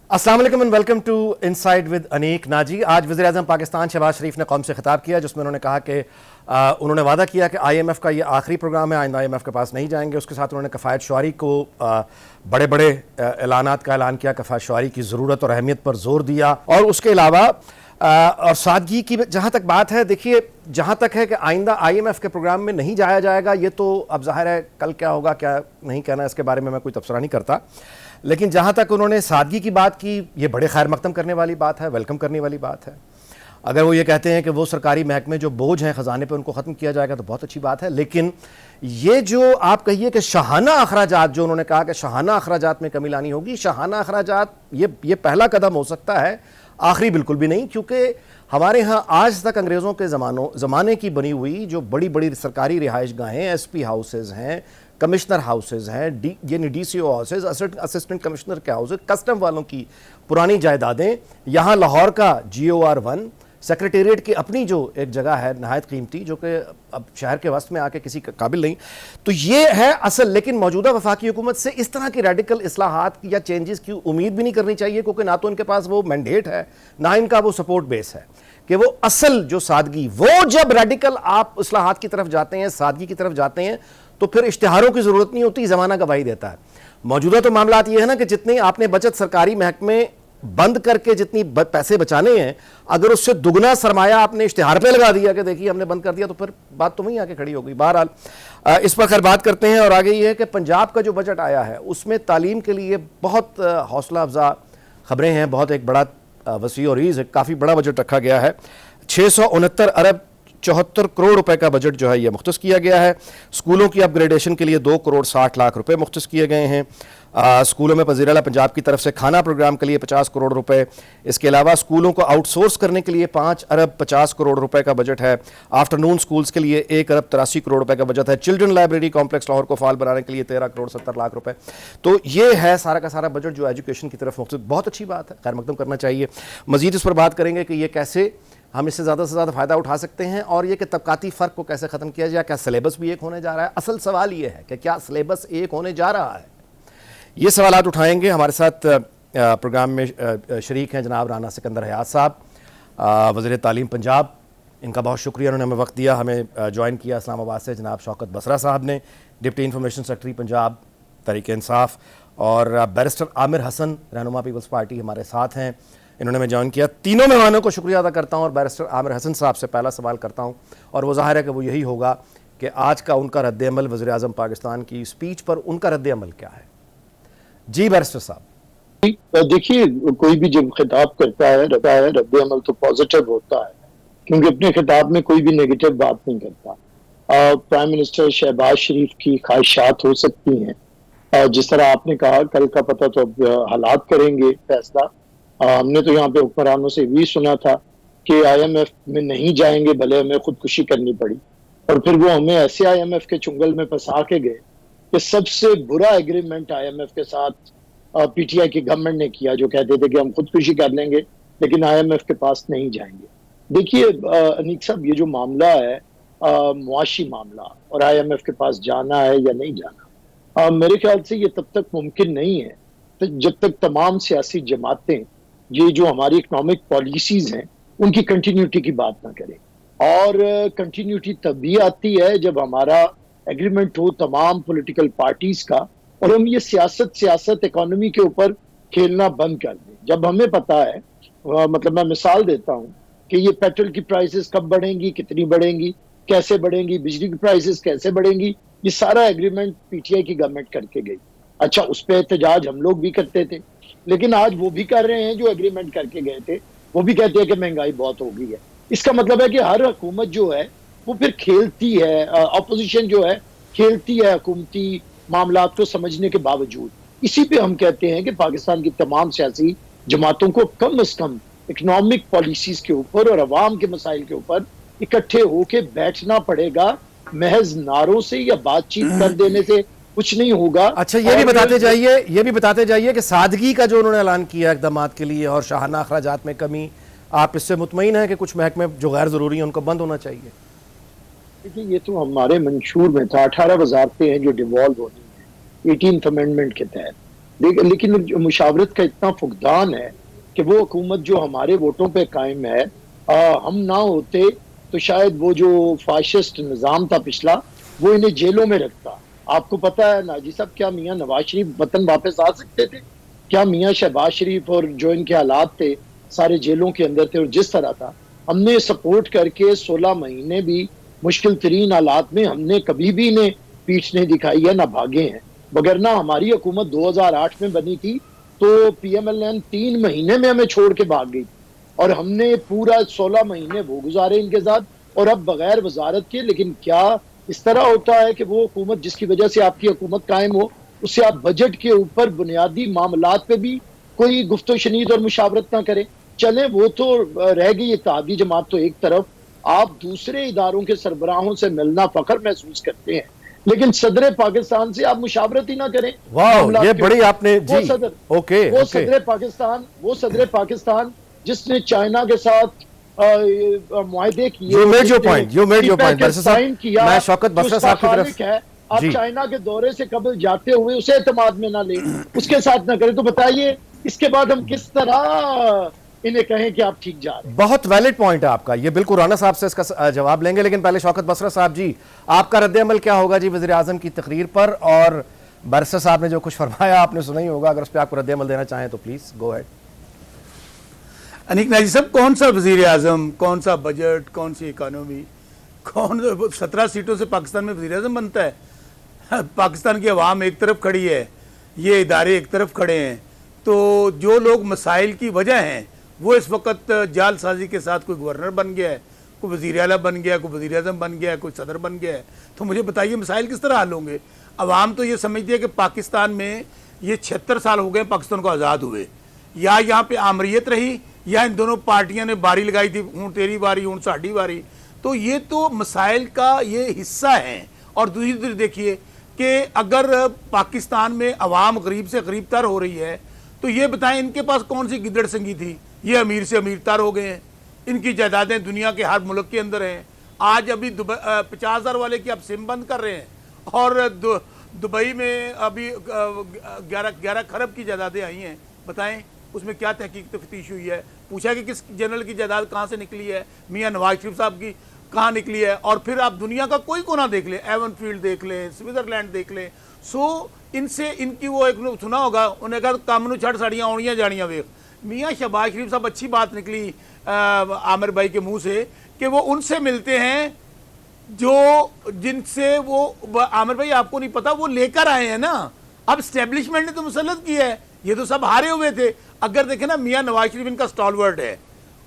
अस्सलाम वालेकुम and welcome to inside with Aneeq Naji. आज वज़ीर-ए-आज़म पाकिस्तान शहबाज शरीफ ने कौम से खिताब किया, जिसमें उन्होंने कहा कि उन्होंने वादा किया कि IMF का ये आखिरी प्रोग्राम है, आइंदा IMF के पास नहीं जाएंगे। उसके साथ उन्होंने कफ़ायत शुआरी को बड़े बड़े ऐलानात का ऐलान किया, कफ़ायत शुआरी की ज़रूरत और अहमियत पर जोर दिया। और उसके अलावा और सादगी की जहाँ तक बात है, देखिए जहाँ तक है कि आइंदा IMF के प्रोग्राम में नहीं जाया जाएगा, ये तो अब ज़ाहिर है कल क्या होगा क्या नहीं कहना, इसके बारे में मैं कोई तबसरा नहीं करता। लेकिन जहाँ तक उन्होंने सादगी की बात की, ये बड़े खैर मकदम करने वाली बात है, वेलकम करने वाली बात है। अगर वो ये कहते हैं कि वो सरकारी महकमे जो बोझ हैं ख़जाने पे उनको ख़त्म किया जाएगा तो बहुत अच्छी बात है। लेकिन ये जो आप कहिए कि शाहाना अखराजात, जो उन्होंने कहा कि शाहाना अखराजात में कमी लानी होगी, शाहाना अखराजात ये पहला कदम हो सकता है, आखिरी बिल्कुल भी नहीं। क्योंकि हमारे यहाँ आज तक अंग्रेज़ों के ज़माने की बनी हुई जो बड़ी बड़ी सरकारी रिहाइश गाहें, SP हाउसेज़ हैं, कमिश्नर हाउसेज़ हैं, यानी DCO हाउसेज़, असिस्टेंट कमिश्नर के हाउसेज़, कस्टम वालों की पुरानी जायदादें, यहाँ लाहौर का GOR 1, सेक्रेटेरिएट की अपनी जो एक जगह है नहायत कीमती, जो कि अब शहर के वस्त में आके किसी काबिल नहीं, तो ये है असल। लेकिन मौजूदा वफाकी हुकूमत से इस तरह की रेडिकल इस्लाहात या चेंजेस की उम्मीद भी नहीं करनी चाहिए, क्योंकि ना तो उनके पास वो मैंडेट है, ना इनका वो सपोर्ट बेस है कि वो असल जो सादगी, वो जब रेडिकल आप इस्लाहात की तरफ जाते हैं, सादगी की तरफ जाते हैं, तो फिर इश्तिहारों की ज़रूरत नहीं होती, ज़माना गवाही देता है। मौजूदा तो मामला ये है ना कि जितनी आपने बचत सरकारी महकमे बंद करके जितनी पैसे बचाने हैं, अगर उससे दुगना सरमाया आपने इश्तिहार पे लगा दिया कि देखिए हमने बंद कर दिया, तो फिर बात तो वहीं आके खड़ी हो गई। बहरहाल इस पर खैर बात करते हैं। और आगे ये है कि पंजाब का जो बजट आया है उसमें तालीम के लिए बहुत हौसला अफजा खबरें हैं, बहुत एक बड़ा वसी और काफ़ी बड़ा बजट रखा गया है। 669 अरब 74 करोड़ रुपए का बजट जो है ये मुख्तस किया गया है। स्कूलों की अपग्रेडेशन के लिए 2 करोड़ 60 लाख रुपए मुख्तस किए गए हैं। स्कूलों में वज़ीर आला पंजाब की तरफ से खाना प्रोग्राम के लिए 50 करोड़ रुपए। इसके अलावा स्कूलों को आउटसोर्स करने के लिए 5 अरब 50 करोड़ रुपए का बजट है। आफ्टरनून स्कूल्स के लिए 1 अरब 83 करोड़ रुपए का बजट है। चिल्ड्रन लाइब्रेरी कॉम्प्लेक्स लाहौर को फाल बनाने के लिए 13 करोड़ 70 लाख रुपए। तो ये है सारा का सारा बजट जो एजुकेशन की तरफ मुख्तस, बहुत अच्छी बात है, खैर मकदम करना चाहिए। मजीद इस पर बात करेंगे कि ये कैसे हम इससे ज़्यादा से ज़्यादा फ़ायदा उठा सकते हैं, और ये कि तबकाती फ़र्क को कैसे ख़त्म किया जाए। क्या सिलेबस भी एक होने जा रहा है? असल सवाल ये है कि क्या सिलेबस एक होने जा रहा है? ये सवालात उठाएंगे। हमारे साथ प्रोग्राम में शरीक हैं जनाब राना सिकंदर हयात साहब, वज़ीर तालीम पंजाब। इनका बहुत शुक्रिया, उन्होंने हमें वक्त दिया, हमें ज्वाइन किया इस्लामाबाद से। जनाब शौकत बसरा साहब ने, deputy information secretary Punjab Tehreek Insaf, और बैरिस्टर आमिर हसन रहनुमा पीपल्स पार्टी हमारे साथ हैं, इन्होंने हमें ज्वाइन किया। तीनों मेहमानों को शुक्रिया अदा करता हूँ, और बैरिस्टर आमिर हसन साहब से पहला सवाल करता हूँ, और वो ज़ाहिर है कि वो यही होगा कि आज का उनका रद्द-ए-अमल वज़ीर-ए-आज़म पाकिस्तान की स्पीच पर, उनका रद्द-ए-अमल क्या है? जी बैरिस्टर साहब। देखिए, कोई भी जब खिताब करता है रद्द-ए-अमल तो पॉजिटिव होता है, क्योंकि अपने खिताब में कोई भी नेगेटिव बात नहीं करता। प्राइम मिनिस्टर शहबाज शरीफ की ख्वाहिशात हो सकती हैं, जिस तरह आपने कहा, कल का पता तो अब हालात करेंगे फैसला। हमने तो यहाँ पे हुक्मरानों से भी सुना था कि IMF में नहीं जाएंगे, भले हमें खुदकुशी करनी पड़ी, और फिर वो हमें ऐसे IMF के चुंगल में फंसा के गए कि सबसे बुरा एग्रीमेंट IMF के साथ PTI की गवर्नमेंट ने किया, जो कहते थे कि हम खुदकुशी कर लेंगे लेकिन IMF के पास नहीं जाएंगे। देखिए अनीक साहब, ये जो मामला है मुआशी मामला, और IMF के पास जाना है या नहीं जाना, मेरे ख्याल से ये तब तक मुमकिन नहीं है तो जब तक तमाम सियासी जमातें ये जो हमारी इकोनॉमिक पॉलिसीज हैं उनकी कंटिन्यूटी की बात ना करें। और कंटिन्यूटी तभी आती है जब हमारा एग्रीमेंट हो तमाम पॉलिटिकल पार्टीज का, और हम ये सियासत इकोनॉमी के ऊपर खेलना बंद कर दें। जब हमें पता है, मतलब मैं मिसाल देता हूँ कि ये पेट्रोल की प्राइसेस कब बढ़ेंगी, कितनी बढ़ेंगी, कैसे बढ़ेंगी, बिजली की प्राइसेस कैसे बढ़ेंगी, ये सारा एग्रीमेंट PTI की गवर्नमेंट करके गई। अच्छा, उस पर एहतजाज हम लोग भी करते थे, लेकिन आज वो भी कर रहे हैं जो एग्रीमेंट करके गए थे, वो भी कहते हैं कि महंगाई बहुत हो गई है। इसका मतलब है कि हर हुकूमत जो है वो फिर खेलती है, अपोजिशन जो है खेलती है हुकूमती मामलात को समझने के बावजूद। इसी पे हम कहते हैं कि पाकिस्तान की तमाम सियासी जमातों को कम से कम इकोनॉमिक पॉलिसीज के ऊपर और अवाम के मसाइल के ऊपर इकट्ठे होके बैठना पड़ेगा। महज नारों से या बातचीत कर देने से कुछ नहीं होगा। अच्छा, ये भी बताते जाइए कि सादगी का जो उन्होंने ऐलान किया इक़दामात के लिए और शाहाना अखराजात में कमी, आप इससे मुतमईन हैं कि कुछ महकमे जो गैर ज़रूरी हैं उनको बंद होना चाहिए? देखिए, ये तो हमारे मंशूर में था। 18 वजारतें हैं जो डिवॉल्व होनी है 18th अमेंडमेंट के तहत, लेकिन मुशावरत का इतना फुकदान है कि वो हुकूमत जो हमारे वोटों पे कायम है, हम ना होते तो शायद वो जो फाशिस्ट निज़ाम था पिछला, वो इन्हें जेलों में रखता। आपको पता है नाजी साहब, क्या मियाँ नवाज शरीफ वतन वापस आ सकते थे? क्या मियाँ शहबाज शरीफ और जो इनके हालात थे सारे जेलों के अंदर थे, और जिस तरह था हमने सपोर्ट करके 16 महीने भी मुश्किल तरीन हालात में हमने कभी भी इन्हें पीठ नहीं दिखाई है, ना भागे हैं। वगरना हमारी हुकूमत 2008 में बनी थी तो पीएमएलएन 3 महीने में हमें छोड़ के भाग गई और हमने पूरा 16 महीने वो गुजारे इनके साथ, और अब बगैर वजारत के। लेकिन क्या इस तरह होता है कि वो हुकूमत जिसकी वजह से आपकी हुकूमत कायम हो, उससे आप बजट के ऊपर बुनियादी मामलात पे भी कोई गुफ्तो शनीद और मुशावरत ना करें? चले वो तो रह गई इत्तेहादी जमात तो एक तरफ, आप दूसरे इदारों के सरबराहों से मिलना फख्र महसूस करते हैं, लेकिन सदर पाकिस्तान से आप मुशावरत ही ना करें। वाह, ये बड़ी आपने जी, वो सदर पाकिस्तान जिसने चाइना के साथ मुआहदे किए, साइन किया, मैं शौकत बसरा साहब की तरफ है, आप चाइना के दौरे से कबल जाते हुए उसे एतमाद में ना ले, उसके साथ ना करें, तो बताइए इसके बाद हम किस तरह इन्हें कहें कि आप ठीक जा रहे हैं? बहुत वैलिड पॉइंट है आपका, ये बिल्कुल राना साहब से इसका जवाब लेंगे, लेकिन पहले शौकत बसरा साहब जी, आपका रद्द-ए-अमल क्या होगा जी वज़ीर आज़म की तकरीर पर? और बरसा साहब ने जो कुछ फरमाया आपने सुना ही होगा, अगर उस पर आपको रद्द-ए-अमल देना चाहें तो please go ahead. Aneeq Naji साहब, कौन सा वज़ीर आज़म, कौन सा बजट, कौन सी इकानमी, कौन 17 सीटों से पाकिस्तान में वज़ीर आज़म बनता है? पाकिस्तान की अवाम एक तरफ खड़ी है, ये इदारे एक तरफ खड़े हैं, तो जो लोग मसाइल की वजह हैं वो इस वक्त जालसाजी के साथ कोई गवर्नर बन गया है, कोई वज़ीर आला बन गया है, कोई वज़ीर आज़म बन गया है, कोई सदर बन गया है, तो मुझे बताइए मसाइल किस तरह हल होंगे? अवाम तो ये समझती है कि पाकिस्तान में ये 76 साल हो गए पाकिस्तान को आज़ाद हुए, या यहाँ पे आमरीत रही या इन दोनों पार्टियां ने बारी लगाई थी, हूँ तेरी बारी हूँ साड़ी बारी। तो ये तो मसाइल का ये हिस्सा है। और दूसरी तरफ देखिए कि अगर पाकिस्तान में अवाम गरीब से गरीब तर हो रही है, तो ये बताएं इनके पास कौन सी गिद्दड़ संगी थी? ये अमीर से अमीर तर हो गए हैं, इनकी जायदादें दुनिया के हर मुल्क के अंदर हैं। आज अभी 50,000 वाले की अब सिम बंद कर रहे हैं, और दुबई में अभी 11 खरब की जायदादें आई हैं। बताएं उसमें क्या तहकीक तफ्तीश हुई है? पूछा कि किस जनरल की जायदाद कहाँ से निकली है, मियाँ नवाज शरीफ साहब की कहाँ निकली है? और फिर आप दुनिया का कोई कोना देख लें, एवन फील्ड देख लें, स्विट्जरलैंड देख लें, सो इनसे इनकी वो एक सुना होगा, उन्हें कहा कामनू छड़ साड़ियाँ आउनियाँ जानियाँ वेख। मियाँ शहबाज शरीफ साहब, अच्छी बात निकली आमिर भाई के मुँह से कि वो उनसे मिलते हैं जो जिनसे वो, आमिर भाई आपको नहीं पता, वो लेकर आए हैं ना। अब स्टैब्लिशमेंट ने तो मुसल्लत किया है, ये तो सब हारे हुए थे। अगर देखें ना, मियाँ नवाज शरीफ इनका स्टॉलवर्ड है,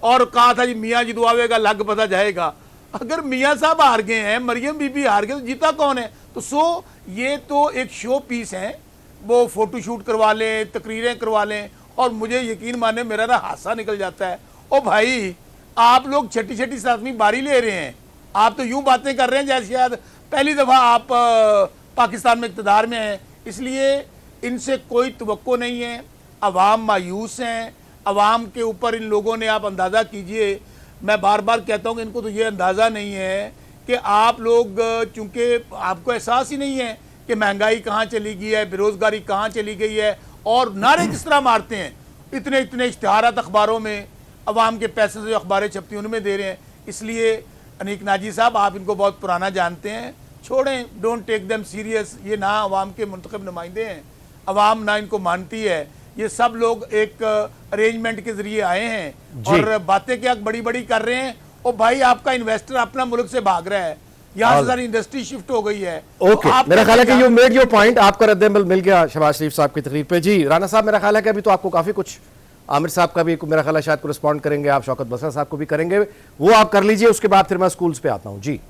और कहा था जी मियाँ जी दुआवेगा लग पता जाएगा। अगर मियाँ साहब हार गए हैं, मरियम बीबी हार गए, तो जीता कौन है? तो ये तो एक शो पीस है, वो फोटो शूट करवा लें, तकरीरें करवा लें, और मुझे यकीन माने मेरा ना हादसा निकल जाता है। ओ भाई, आप लोग छठी छठी 7वीं बारी ले रहे हैं, आप तो यूं बातें कर रहे हैं जैसे शायद पहली दफ़ा आप पाकिस्तान में इक़्तिदार में हैं। इसलिए इनसे कोई तवक्को नहीं है, अवाम मायूस हैं, अवाम के ऊपर इन लोगों ने, आप अंदाज़ा कीजिए, मैं बार बार कहता हूँ कि इनको तो ये अंदाज़ा नहीं है कि आप लोग, चूँकि आपको एहसास ही नहीं है कि महंगाई कहाँ चली गई है, बेरोज़गारी कहाँ चली गई है, और नारे किस तरह मारते हैं। इतने इतने इश्तिहारात अखबारों में, अवाम के पैसे से जो अखबारें छपती हैं उनमें दे रहे हैं। इसलिए अनीक नाजी साहब, आप इनको बहुत पुराना जानते हैं, छोड़ें, डोंट टेक देम सीरियस। ये ना अवाम के मुंतखब नुमाइंदे हैं, अवाम ना इनको मानती है, ये सब लोग एक अरेंजमेंट के जरिए आए हैं और बातें क्या बड़ी बड़ी कर रहे हैं। ओ भाई, आपका इन्वेस्टर अपना मुल्क से भाग रहा है, यहाँ से सारी इंडस्ट्री शिफ्ट हो गई है। ओके, मेरा ख्याल है कि यू मेड योर पॉइंट, आपका रद्द-ए-अमल मिल गया शहबाज शरीफ साहब की तकरीर पे। जी राना साहब, मेरा ख्याल है कि अभी तो आपको काफी कुछ, आमिर साहब का भी मेरा ख्याल है शायद को रिस्पॉन्ड करेंगे, आप शौकत बसरा साहब को भी करेंगे, वो आप कर लीजिए, उसके बाद फिर मैं स्कूल्स पे आता हूँ। जी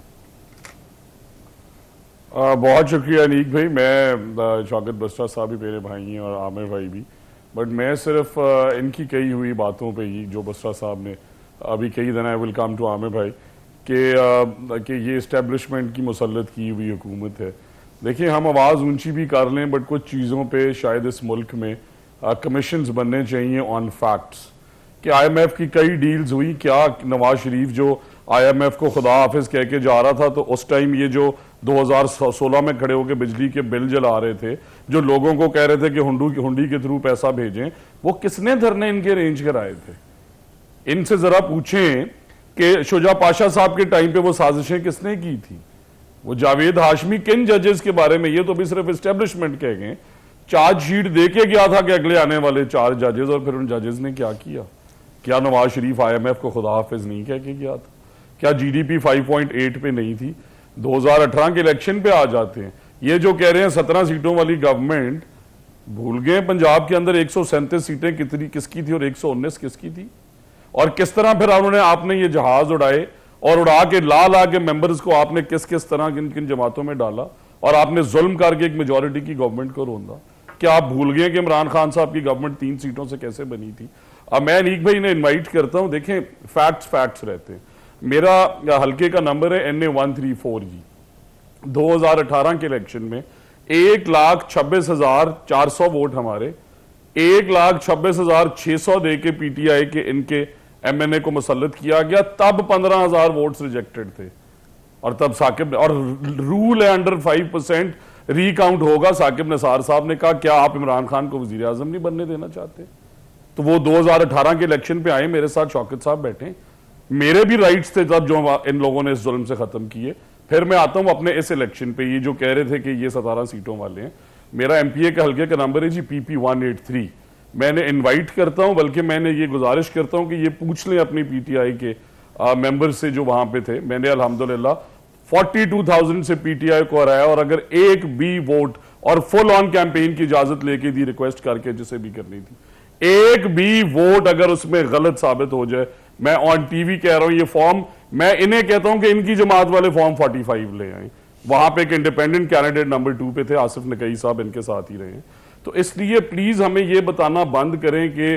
बहुत शुक्रिया अनीक भाई। मैं शौकत बसरा साहब भी मेरे भाई हैं और आमिर भाई भी, बट मैं सिर्फ इनकी कही हुई बातों पे ही, जो बसरा साहब ने अभी कही, then I will come to Aamir भाई, कि ये इस्टेब्लिशमेंट की मुसल्लत की हुई हुकूमत है। देखिए, हम आवाज़ ऊंची भी कर लें, बट कुछ चीज़ों पे शायद इस मुल्क में कमीशंस बनने चाहिए ऑन फैक्ट्स, कि IMF की कई डील्स हुई। क्या नवाज शरीफ जो IMF को खुदा हाफिज कह के जा रहा था, तो उस टाइम ये जो 2016 में खड़े होकर बिजली के बिल जला रहे थे, जो लोगों को कह रहे थे कि हुंडी के थ्रू पैसा भेजें, वो किसने धरने इनके अरेंज कराए थे? इनसे जरा पूछें कि शुजा पाशा साहब के टाइम पे वो साजिशें किसने की थी? वो जावेद हाशमी किन जजेस के बारे में, ये तो भी सिर्फ एस्टेब्लिशमेंट कह गए, चार्जशीट दे के गया था कि अगले आने वाले 4 जजेस, और फिर उन जजेस ने क्या किया? क्या नवाज शरीफ IMF को खुदा हाफिज नहीं कह के गया था? क्या GDP 5.8 पे नहीं थी? 2018 के इलेक्शन पे आ जाते हैं, ये जो कह रहे हैं 17 सीटों वाली गवर्नमेंट, भूल गए पंजाब के अंदर 137 सीटें किसकी थी और 119 किसकी थी? और किस तरह फिर आपने ये जहाज उड़ाए और उड़ा के ला के मेंबर्स को आपने किस किस तरह किन किन जमातों में डाला, और आपने जुल्म करके एक मेजोरिटी की गवर्नमेंट को रोंदा। क्या आप भूल गए कि इमरान खान साहब की गवर्नमेंट 3 सीटों से कैसे बनी थी? अब मैं अनीक भाई ने इनवाइट करता हूं, देखें फैक्ट्स रहते हैं। मेरा हल्के का नंबर है NA134G। 2018 के इलेक्शन में 1,26,400 वोट हमारे, 1,26,600 दे के PTI के इनके MNA को मुसल्लत किया गया, तब 15,000 वोट्स रिजेक्टेड थे, और तब साकिब, और रूल है अंडर 5% रीकाउंट होगा। साकिब निसार साहब ने कहा क्या आप इमरान खान को वजीर आजम नहीं बनने देना चाहते? तो वो 2018 के इलेक्शन पे आए, मेरे साथ शौकत साहब बैठे, मेरे भी राइट्स थे तब जो इन लोगों ने इस जुल्म से खत्म किए। फिर मैं आता हूं अपने इस इलेक्शन पे, ये जो कह रहे थे कि ये 17 सीटों वाले हैं, मेरा MPA के हल्के का नंबर है जी PP183। मैंने इनवाइट करता हूं, बल्कि मैंने ये गुजारिश करता हूं कि ये पूछ लें अपनी PTI के मेंबर्स से जो वहां पे थे। मैंने अल्हम्दुलिल्लाह 42,000 से PTI को हराया, और अगर एक भी वोट और फुल ऑन कैंपेन की इजाजत लेके दी, रिक्वेस्ट करके जिसे भी करनी थी, एक भी वोट अगर उसमें गलत साबित हो जाए, मैं ऑन टीवी कह रहा हूं, ये फॉर्म मैं इन्हें कहता हूं कि इनकी जमात वाले फॉर्म 45 ले आए। वहां पे एक इंडिपेंडेंट कैंडिडेट नंबर 2 पे थे, आसिफ नकई साहब इनके साथ ही रहे। तो इसलिए प्लीज हमें यह बताना बंद करें कि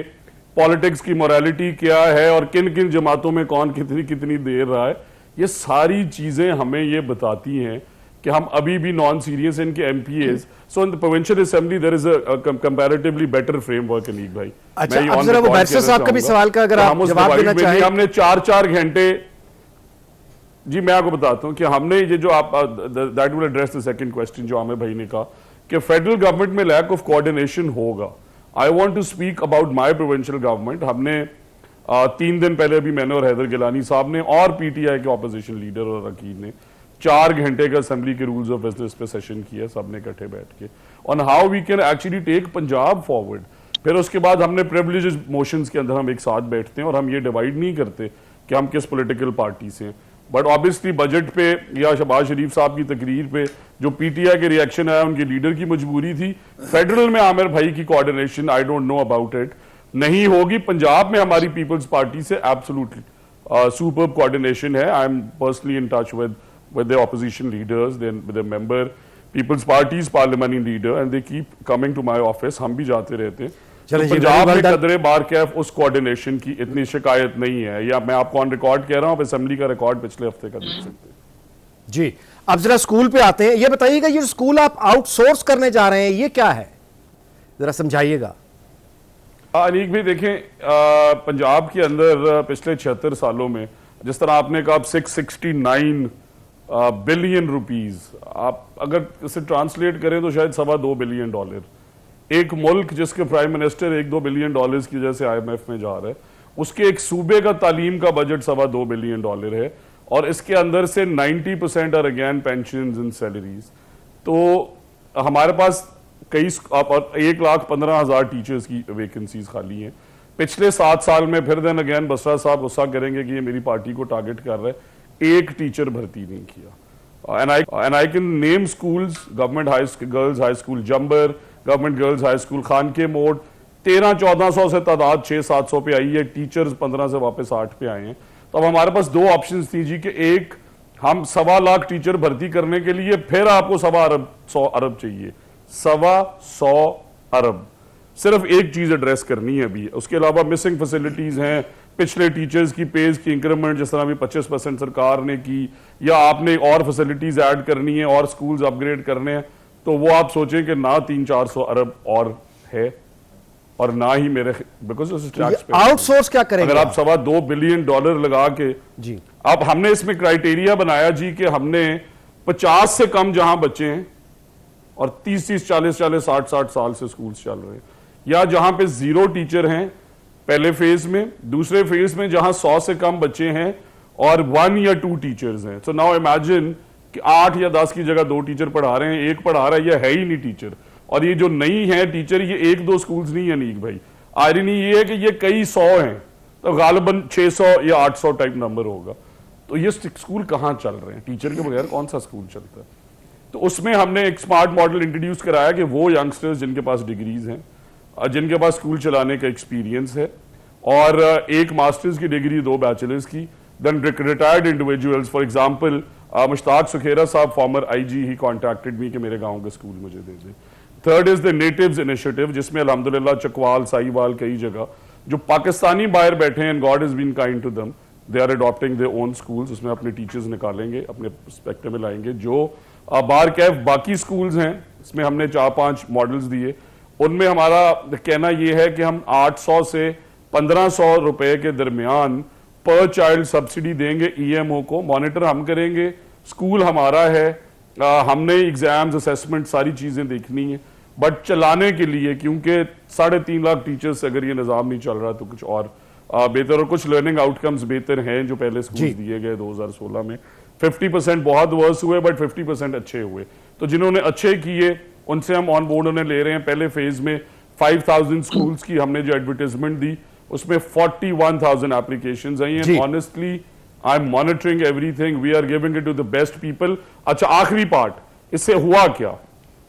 पॉलिटिक्स की मोरालिटी क्या है और किन किन जमातों में कौन कितनी कितनी देर रहा है। ये सारी चीजें हमें ये बताती हैं कि हम अभी भी नॉन सीरियस इनके MPAs। So in the provincial assembly there is a comparatively better framework Aneeq भाई। अच्छा, अब जरा वो बैरिस्टर साहब का भी सवाल का अगर आप जवाब देना चाहें। हमने 4-4 घंटे, जी मैं आपको बताता हूं कि हमने ये जो आप that will address the second question जो आमिर भाई ने कहा कि फेडरल गवर्नमेंट में लैक ऑफ कोऑर्डिनेशन होगा। I want to speak about my provincial government. हमने 3 दिन पहले भी मैंने और हैदर गिलानी साहब ने और PTI के ऑपोजिशन लीडर और अकील ने 4 घंटे का असेंबली के रूल्स ऑफ बिजनेस पे सेशन किया, सबने इकट्ठे बैठ के, on how we can actually take Punjab forward. फिर उसके बाद हमने प्रिविलेजेस मोशंस के अंदर हम एक साथ बैठते हैं और हम ये डिवाइड नहीं करते कि हम किस पॉलिटिकल पार्टी से हैं, बट ऑब्वियसली बजट पे या शहबाज शरीफ साहब की तकरीर पे जो PTI के रिएक्शन आया, उनके लीडर की मजबूरी थी। फेडरल में आमिर भाई की coordination I don't know about it नहीं होगी। पंजाब में हमारी पीपल्स पार्टी से एब्सोल्युटली सुपर्ब कोऑर्डिनेशन है। I am personally in touch with the opposition leaders, then with the member People's Party's parliamentary leader, and they keep coming to my office. हम भी जाते रहते हैं। तो पंजाब में कदरे बार कैफ उस कोऑर्डिनेशन की इतनी शिकायत नहीं है, या मैं आपको ऑन रिकॉर्ड कह रहा हूं, आप असेंबली का रिकॉर्ड पिछले हफ्ते का देख सकते हैं। जी, अब जरा स्कूल पे आते हैं। ये बताइएगा, ये स्कूल आप आउटसोर्स करने जा रहे हैं, ये क्या है, जरा समझाइएगा। अनीक भी देखें, पंजाब के अंदर पिछले 76 सालों में जिस तरह आपने कहा 669 बिलियन रुपीज, आप अगर इसे ट्रांसलेट करें तो शायद $2.25 बिलियन। एक मुल्क जिसके प्राइम मिनिस्टर $1-2 बिलियन की वजह से IMF में जा रहा है, उसके एक सूबे का तालीम का बजट $2.25 बिलियन है, और इसके अंदर से 90% are again pensions and salaries. तो हमारे पास कई 1,15,000 टीचर्स की वैकेंसीज खाली हैं पिछले 7 साल में। फिर देन अगेन बसरा साहब गुस्सा करेंगे कि ये मेरी पार्टी को टारगेट कर रहा है, एक टीचर भर्ती नहीं किया। And I can name schools, government girls high school Jambar, government girls high school Khanke Mor, 1300-1400 से तादाद 600-700 पे आई है, टीचर्स 15 से वापस 8 पे आए हैं। तो अब हमारे पास 2 ऑप्शंस थी जी कि एक, हम 1.25 लाख टीचर भर्ती करने के लिए फिर आपको 100 अरब चाहिए, 100 अरब। सिर्फ एक चीज एड्रेस करनी है अभी, उसके अलावा मिसिंग फैसिलिटीज हैं, पिछले टीचर्स की पेज की इंक्रीमेंट जिस तरह भी 25% सरकार ने की, या आपने और फैसिलिटीज ऐड करनी है और स्कूल्स अपग्रेड करने हैं, तो वो आप सोचें कि ना 300-400 अरब और है, और ना ही मेरे बिकॉज आउटसोर्स क्या करेंगे अगर आप $2.25 बिलियन लगा के जी। अब हमने इसमें क्राइटेरिया बनाया जी कि हमने 50 से कम जहां बच्चे हैं और 30-30, 40-40, 60-60 साल से स्कूल चल रहे हैं, या जहां पे 0 टीचर हैं पहले फेज में, दूसरे फेज में जहां 100 से कम बच्चे हैं और 1 या 2 टीचर्स हैं। सो नाउ इमेजिन कि 8 या 10 की जगह 2 टीचर पढ़ा रहे हैं, एक पढ़ा रहा है, ये है ही नहीं टीचर। और ये जो नहीं है टीचर, ये 1-2 स्कूल्स नहीं है अनीक भाई, आयरनी ये है कि ये कई 100 हैं, तो गालिबन 600 या 800 टाइप नंबर होगा। तो ये स्कूल कहाँ चल रहे हैं? टीचर के बगैर कौन सा स्कूल चलता है? तो उसमें हमने एक स्मार्ट मॉडल इंट्रोड्यूस कराया कि वो यंगस्टर्स जिनके पास डिग्रीज हैं, जिनके पास स्कूल चलाने का एक्सपीरियंस है, और एक मास्टर्स की डिग्री, 2 बैचलर्स की, then retired individuals, for example Mushtaq Sukhera sahab, former IG, he contacted me कि मेरे गांव का स्कूल मुझे दे दे। Third is the natives initiative, जिसमें अल्हम्दुलिल्लाह चकवाल, साहिवाल, कई जगह जो पाकिस्तानी बाहर बैठे हैं, God is been kind to them, they are adopting their own schools, उसमें अपने टीचर्स निकालेंगे, अपने पर्सपेक्टिव में लाएंगे। जो बार कैफ बाकी स्कूल्स हैं, इसमें हमने 4-5 मॉडल्स दिए, उनमें हमारा कहना यह है कि हम 800 से 1500 रुपए के दरमियान पर चाइल्ड सब्सिडी देंगे ईएमओ को, मॉनिटर हम करेंगे, स्कूल हमारा है, हमने एग्जाम्स, असेसमेंट, सारी चीजें देखनी है, बट चलाने के लिए, क्योंकि 3.5 लाख टीचर्स से अगर ये निज़ाम नहीं चल रहा तो कुछ और बेहतर, और कुछ लर्निंग आउटकम्स बेहतर हैं जो पहले स्कूल दिए गए 2016 में। 50% बहुत वर्स हुए, बट 50% अच्छे हुए। तो जिन्होंने अच्छे किए उनसे हम ऑन बोर्ड उन्हें ले रहे हैं। पहले फेज में 5000 स्कूल्स की हमने जो एडवर्टाइजमेंट दी, उसमें 41,000 एप्लीकेशंस आई हैं। Honestly I am monitoring everything, we are giving it to the best people. अच्छा, आखिरी पार्ट, इससे हुआ क्या?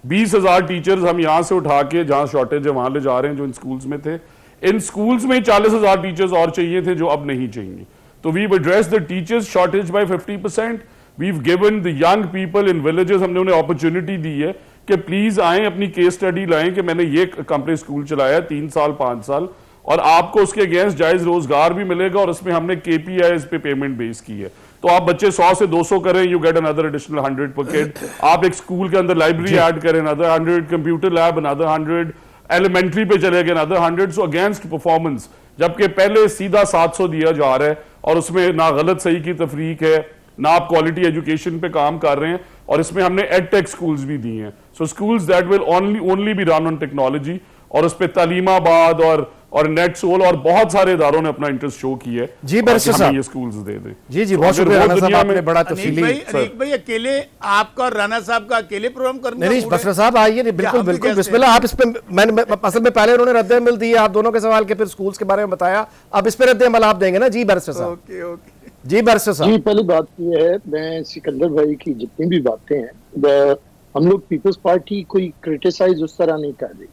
20,000 टीचर्स हम यहां से उठा के जहां शॉर्टेज है वहां ले जा रहे हैं, जो इन स्कूल्स में थे। इन स्कूल्स में 40,000 टीचर्स और चाहिए थे जो अब नहीं चाहिए। तो we address the teachers shortage by 50%। We've given the young people in villages, हमने उन्हें अपॉर्चुनिटी दी है कि प्लीज आए, अपनी केस स्टडी लाएं कि मैंने ये कंपनी स्कूल चलाया 3 साल 5 साल, और आपको उसके अगेंस्ट जायज रोजगार भी मिलेगा, और उसमें हमने केपीआई पे पेमेंट बेस की है। तो आप बच्चे 100 से 200 करें, यू गेट अनदर एडिशनल 100 पर किड। आप एक स्कूल के अंदर लाइब्रेरी ऐड करें, another 100, computer lab another 100, elementary पे चले गए अनदर 100। सो अगेंस्ट परफॉर्मेंस, जबकि पहले सीधा 700 दिया जा रहा है, और उसमें ना गलत सही की तफरीक है, ना आप क्वालिटी एजुकेशन पे काम कर रहे हैं, और इसमें हमने एडटेक स्कूल्स भी दिए हैं। So schools that will only be run on technology, और उस पर तालीमाबाद और नेट सोल और बहुत सारे इदारों ने अपना इंटरेस्ट शो किया है। जी बैरिस्टर साहब, ये स्कूल्स दे दें। जी बहुत शुक्रिया राणा साहब, आपने बड़ा तफसीली। अनीक भाई अकेले आपका और राणा साहब का अकेले प्रोग्राम करना नहीं, बैरिस्टर साहब आइए, बिल्कुल बिल्कुल बिस्मिल्लाह। आप इस पे, मैंने असल में पहले उन्होंने रद्द-ए-अमल दी, आप दोनों के सवाल के, फिर स्कूल्स के बारे में बताया, अब इस पे रद्द-ए-अमल आप देंगे ना? जी बैरिस्टर साहब। ओके ओके, जी बैरिस्टर साहब। जी, पहली बात यह है, मैं सिकंदर भाई की जितनी भी बातें हैं, हम लोग पीपल्स पार्टी कोई क्रिटिसाइज उस तरह नहीं कर रही।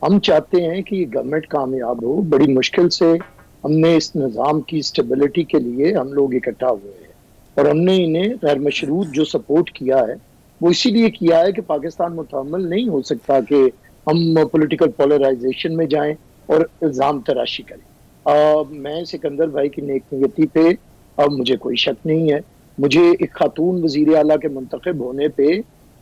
हम चाहते हैं कि गवर्नमेंट कामयाब हो। बड़ी मुश्किल से हमने इस निज़ाम की स्टेबिलिटी के लिए हम लोग इकट्ठा हुए हैं, और हमने इन्हें गैर मशरूत जो सपोर्ट किया है वो इसीलिए किया है कि पाकिस्तान मुतहम्मिल नहीं हो सकता कि हम पॉलिटिकल पोलराइजेशन में जाएं और इल्ज़ाम तराशी करें। मैं सिकंदर भाई की नेक नीयती पे मुझे कोई शक नहीं है। मुझे एक खातून वज़ीर आला के मुंतखब होने पे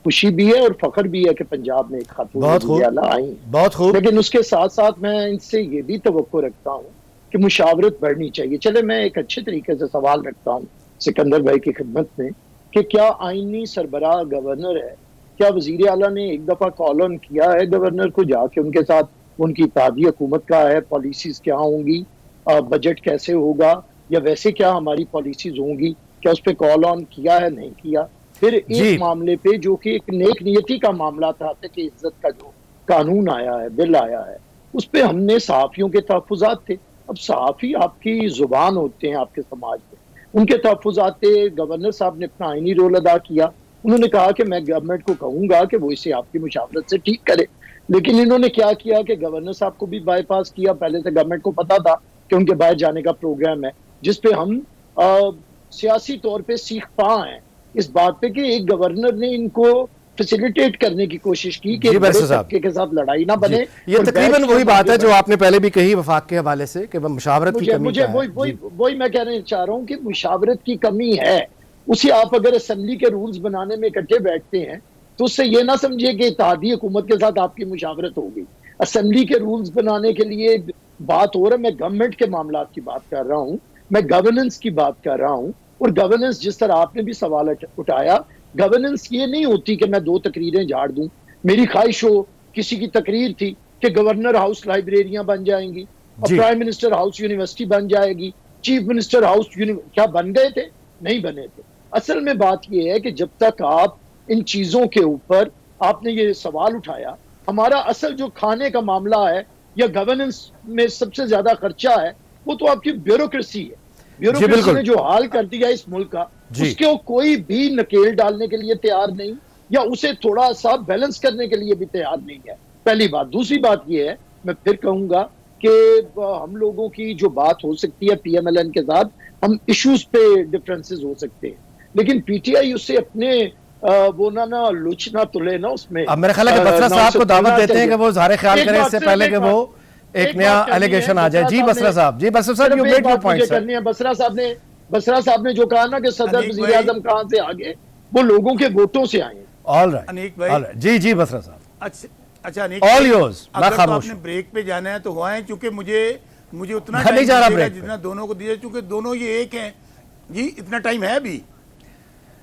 खुशी भी है और फख्र भी है कि पंजाब में एक खातून वज़ीर आला आई है। बहुत खूब। लेकिन उसके साथ साथ मैं इनसे ये भी तवक्को रखता हूँ कि मुशावरत बढ़नी चाहिए। चले, मैं एक अच्छे तरीके से सवाल रखता हूँ सिकंदर भाई की खिदमत में कि क्या आईनी सरबराह गवर्नर है? क्या वज़ीर आला ने एक दफा कॉल ऑन किया है गवर्नर को जाके उनके साथ? उनकी इत्तेहादी हुकूमत का है, पॉलिसीज क्या होंगी, बजट कैसे होगा, या वैसे क्या हमारी पॉलिसीज होंगी? क्या उस पर कॉल ऑन किया है? नहीं किया। फिर एक मामले पे जो कि एक नेक नियति का मामला था, कि इज्जत का जो कानून आया है, बिल आया है, उस पे हमने सहाफियों के तहफ़्फ़ुज़ात थे। अब सहाफी आपकी जुबान होते हैं आपके समाज में, उनके तहफ़्फ़ुज़ात थे। गवर्नर साहब ने अपना आईनी रोल अदा किया। उन्होंने कहा कि मैं गवर्नमेंट को कहूंगा कि वो इसे आपकी मुशावरत से ठीक करे। लेकिन इन्होंने क्या किया कि गवर्नर साहब को भी बाईपास किया। पहले से गवर्नमेंट को पता था कि उनके बाहर जाने का प्रोग्राम है, जिसपे हम सियासी तौर पे सीख पा हैं इस बात पे कि एक गवर्नर ने इनको फैसिलिटेट करने की कोशिश की कि बड़े तबके के साथ लड़ाई ना बने। ये तकरीबन वही बात है जो आपने पहले भी कही वफाक के हवाले से कि मुशावरत की कमी मुझे वही मैं कहना चाह रहा हूँ कि मुशावरत की कमी है। उसी आप अगर असेंबली के रूल्स बनाने में इकट्ठे बैठते हैं तो उससे ये ना समझिए कि इत्तेहादी हुकूमत के साथ आपकी मुशावरत होगी। असेंबली के रूल्स बनाने के लिए बात हो रहा है। मैं गवर्नमेंट के मामला की बात कर रहा हूँ, मैं गवर्नेंस की बात कर रहा हूँ। और गवर्नेंस, जिस तरह आपने भी सवाल उठाया गवर्नेंस ये नहीं होती कि मैं 2 तकरीरें झाड़ दूं। मेरी ख्वाहिश हो, किसी की तकरीर थी कि गवर्नर हाउस लाइब्रेरियां बन जाएंगी और जी। प्राइम मिनिस्टर हाउस यूनिवर्सिटी बन जाएगी, चीफ मिनिस्टर हाउस क्या बन गए थे? नहीं बने थे। असल में बात यह है कि जब तक आप इन चीजों के ऊपर, आपने ये सवाल उठाया, हमारा असल जो खाने का मामला है या गवर्नेंस में सबसे ज्यादा खर्चा है, वो तो आपकी ब्यूरोक्रेसी है। ब्यूरोक्रेसी बिल्कुल। ने जो हाल कर दिया इस मुल्क का, जी। उसके कोई भी नकेल डालने के लिए तैयार नहीं, या उसे थोड़ा सा बैलेंस करने के लिए भी तैयार नहीं है। पहली बात। दूसरी बात यह है, मैं फिर कहूंगा कि हम लोगों की जो बात हो सकती है पीएमएलएन के साथ, हम इश्यूज पे डिफरेंसेस हो सकते हैं, लेकिन पीटीआई उससे अपने वो ना लुच ना तुले ना उसमें। अब मेरा ख्याल है कि बसरा ना साहब उसे को दावत तुलना देते हैं कि चाहिए। वो ज़ाहिर ख्याल एक करें बात इससे सिर्फ पहले एक कि बात- वो एक एक नया बात करनी है, एलिगेशन आ जाए। जी बसरा बसरा साहब, जी बसरा साहब, यू सिर्फ एक मेड योर बात मुझे पॉइंट सर। करनी है। बसरा साहब ने जो कहा ना कि सदर अनीक वजीर भाई- आजम कहां से आगे, वो लोगों के वोटों से आए हैं। ऑल राइट, अनीक भाई- ऑल राइट। जी जी बसरा साहब, अच्छा अच्छा, अनीक All भाई, yours, मैं अगर तो खामोश आपने हूं। ब्रेक पे जाना है तो हुआ है, क्योंकि मुझे उतना मैं नहीं टाइम जा रहा दीजिएगा ब्रेक पे। जितना दोनों को दिया, क्योंकि दोनों ये एक हैं जी, इतना टाइम है अभी।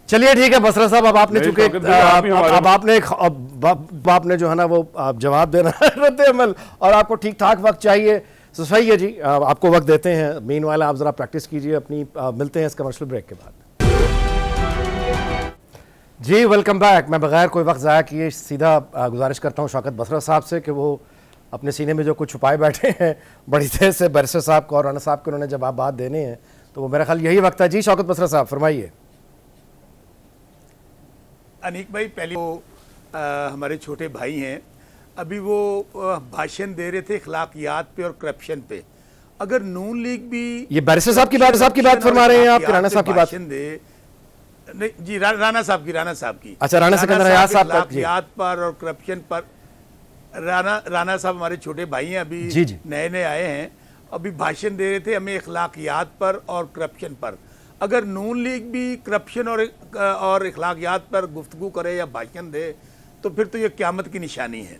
चलिए ठीक है बसरा साहब, अब आपने नहीं, चूंकि शौकत भाई, आप ही हमारे- अब आपने आपने जो है ना वो जवाब देना है रद्द अमल, और आपको ठीक ठाक वक्त चाहिए, तो सही है जी, आपको वक्त देते हैं। मीनवाइल आप जरा प्रैक्टिस कीजिए अपनी, मिलते हैं इस कमर्शियल ब्रेक के बाद। जी वेलकम बैक। मैं बगैर कोई वक्त ज़ाया किए सीधा गुजारिश करता हूँ शौकत बसरा साहब से कि वो अपने सीने में जो कुछ छुपाए बैठे हैं बड़ी देर से बैरिस्टर साहब को और राना साहब को, उन्होंने जब आप बात देने हैं तो वो मेरा ख्याल यही वक्त है। जी शौकत बसरा साहब फरमाइए। अनीक भाई, पहले वो हमारे छोटे भाई हैं, अभी वो भाषण दे रहे थे अखलाकियात पे और करप्शन पे। अगर नून लीग भी ये बैरिस्टर साहब की बात फरमा रहे हैं आप कि राना साहब की बात? भाषण दे, नहीं जी, राना साहब की। अच्छा, राना सिकंदर हयात साहब का, जी। अखलाकियात पर और करप्शन पर राना साहब हमारे छोटे भाई हैं, अभी जी, जी। नए आए हैं, अभी भाषण दे रहे थे हमें अखलाकियात पर और करप्शन पर। अगर नून लीग भी करप्शन और अखलाकियात पर गुफ्तगू करे या भाषण दे तो फिर तो ये क़यामत की निशानी है।